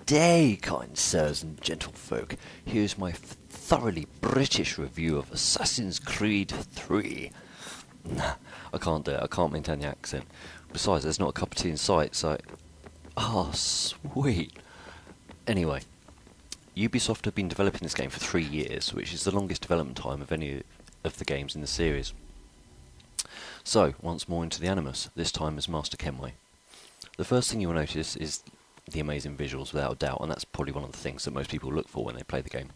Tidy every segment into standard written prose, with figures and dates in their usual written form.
day, kind sirs and gentlefolk. Here's my thoroughly British review of Assassin's Creed 3. Nah, I can't do it. I can't maintain the accent. Besides, there's not a cup of tea in sight, so... Oh, sweet. Anyway, Ubisoft have been developing this game for 3 years, which is the longest development time of any of the games in the series. So, once more into the Animus, this time as Master Kenway. The first thing you will notice is the amazing visuals, without a doubt, and that's probably one of the things that most people look for when they play the game.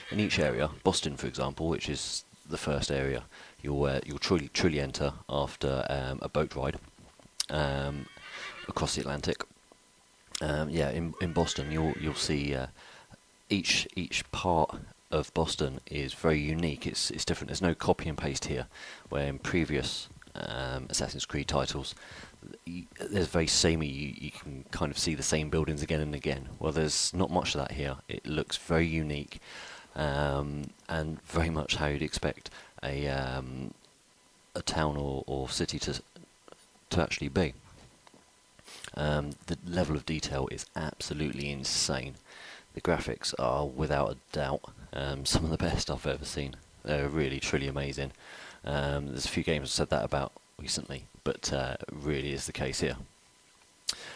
In each area, Boston for example, which is the first area, you'll truly enter after a boat ride across the Atlantic. In Boston you'll see each part of Boston is very unique. It's different. There's no copy and paste here, where in previous Assassin's Creed titles there's very samey. You can kind of see the same buildings again and again. Well, there's not much of that here. It looks very unique, and very much how you'd expect a town or city to actually be. The level of detail is absolutely insane. The graphics are, without a doubt, some of the best I've ever seen. They're really, truly amazing. There's a few games I've said that about recently, but really is the case here.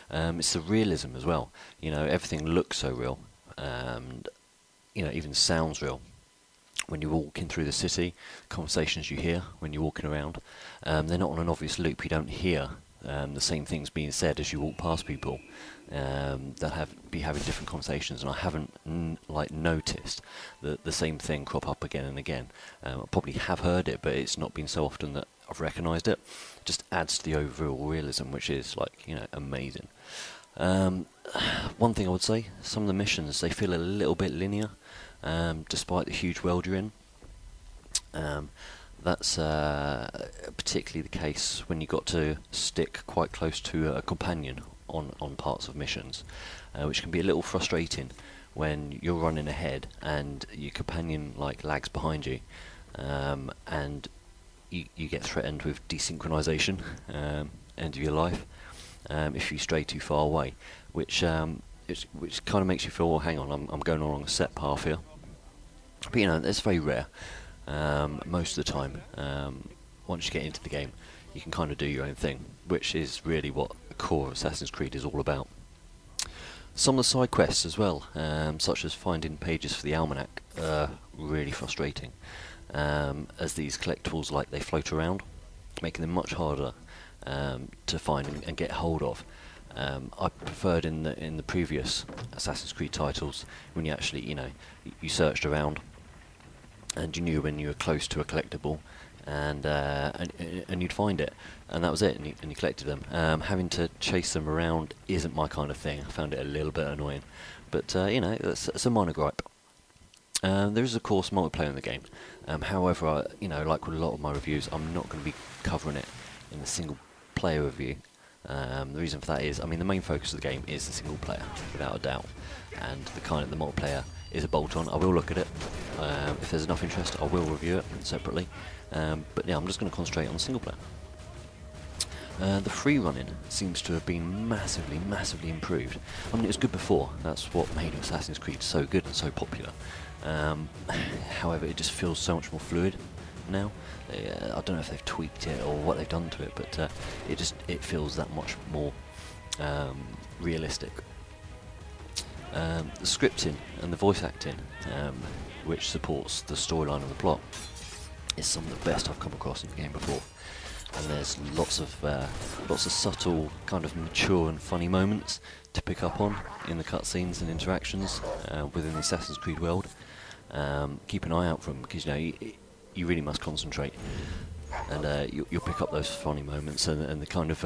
It's the realism as well. You know, everything looks so real, and you know, even sounds real. When you're walking through the city, conversations you hear when you're walking around, they're not on an obvious loop. You don't hear the same things being said as you walk past people that be having different conversations, and I haven't noticed the same thing crop up again and again. I probably have heard it, but it's not been so often that I've recognised it. It just adds to the overall realism, which is amazing. One thing I would say, some of the missions, they feel a little bit linear, despite the huge world you're in. That's particularly the case when you got to stick quite close to a companion on parts of missions, which can be a little frustrating when you're running ahead and your companion lags behind you, and you get threatened with desynchronization, end of your life, if you stray too far away, which kind of makes you feel, well, hang on, I'm going along a set path here. But that's very rare. Most of the time, once you get into the game, you can kind of do your own thing, which is really what the core of Assassin's Creed is all about. Some of the side quests as well, such as finding pages for the almanac, are really frustrating, as these collectibles, they float around, making them much harder to find and get hold of. I preferred in the previous Assassin's Creed titles, when you actually you searched around and you knew when you were close to a collectible, and you'd find it, and that was it, and you collected them. Having to chase them around isn't my kind of thing. I found it a little bit annoying, but that's a minor gripe. There is of course multiplayer in the game. However, like with a lot of my reviews, I'm not going to be covering it in the single player review. The reason for that is, the main focus of the game is the single player, without a doubt, and the multiplayer is a bolt-on. I will look at it. If there's enough interest, I will review it separately. But yeah, I'm just going to concentrate on the single player. The free running seems to have been massively, massively improved. It was good before. That's what made Assassin's Creed so good and so popular. However, it just feels so much more fluid now. I don't know if they've tweaked it or what they've done to it, but it feels that much more realistic. The scripting and the voice acting, which supports the storyline and the plot, is some of the best I've come across in the game before. And there's lots of subtle, kind of mature and funny moments to pick up on in the cutscenes and interactions within the Assassin's Creed world. Keep an eye out for them, because you really must concentrate, and you'll pick up those funny moments and the kind of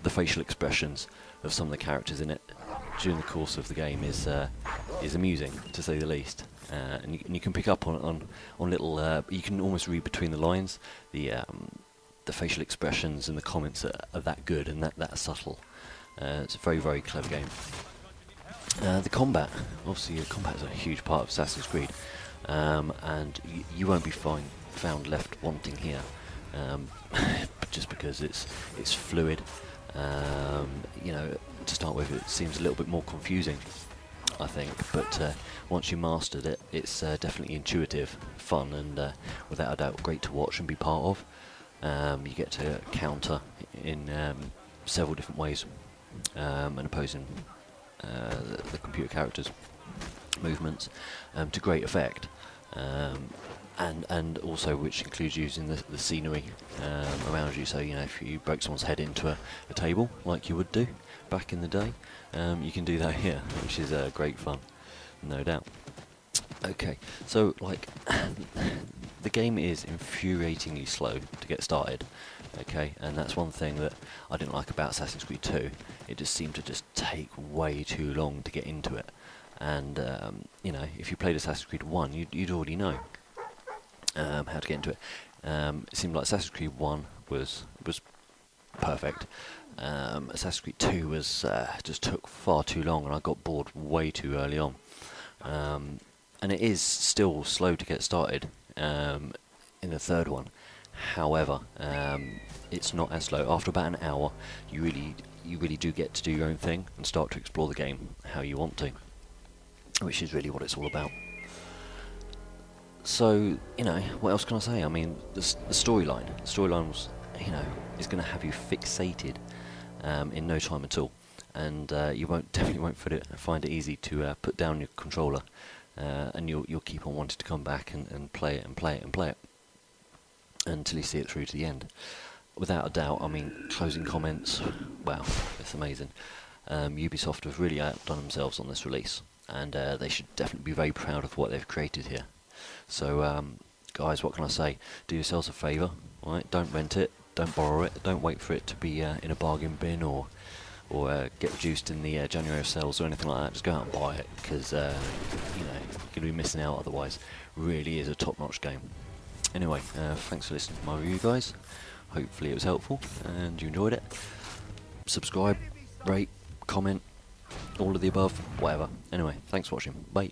the facial expressions of some of the characters in it during the course of the game is amusing, to say the least. And you can pick up on little. You can almost read between the lines. The facial expressions and the comments are that good and that subtle. It's a very, very clever game. The combat, obviously, the combat is a huge part of Assassin's Creed, and you won't be found left wanting here, just because it's fluid. To start with, it seems a little bit more confusing I think, but once you mastered it, it's definitely intuitive, fun, and without a doubt great to watch and be part of. You get to counter in several different ways, and opposing the computer characters' movements to great effect, and also which includes using the scenery around you. So you know, if you broke someone's head into a table like you would do back in the day, you can do that here, which is great fun, no doubt. Okay, so like the game is infuriatingly slow to get started. Okay, and that's one thing that I didn't like about Assassin's Creed 2. It just seemed to just take way too long to get into it. And you know, if you played Assassin's Creed 1, you'd already know how to get into it. It seemed like Assassin's Creed 1 was perfect. Assassin's Creed 2 was just took far too long, and I got bored way too early on. And it is still slow to get started in the third one. However, it's not as slow. After about an hour, you really do get to do your own thing and start to explore the game how you want to, which is really what it's all about. So, you know, what else can I say? I mean, the storyline was, you know, is going to have you fixated in no time at all, and you definitely won't find it easy to put down your controller, and you'll keep on wanting to come back and play it until you see it through to the end. Without a doubt, I mean, closing comments, wow, it's amazing. Ubisoft have really outdone themselves on this release, and they should definitely be very proud of what they've created here. So, guys, what can I say? Do yourselves a favour, right? Don't rent it, don't borrow it, don't wait for it to be in a bargain bin or get reduced in the January sales or anything like that. Just go out and buy it, because you know, you're going to be missing out otherwise. Really is a top-notch game. Anyway, thanks for listening to my review, guys. Hopefully it was helpful and you enjoyed it. Subscribe, rate, comment, all of the above, whatever. Anyway, thanks for watching. Bye.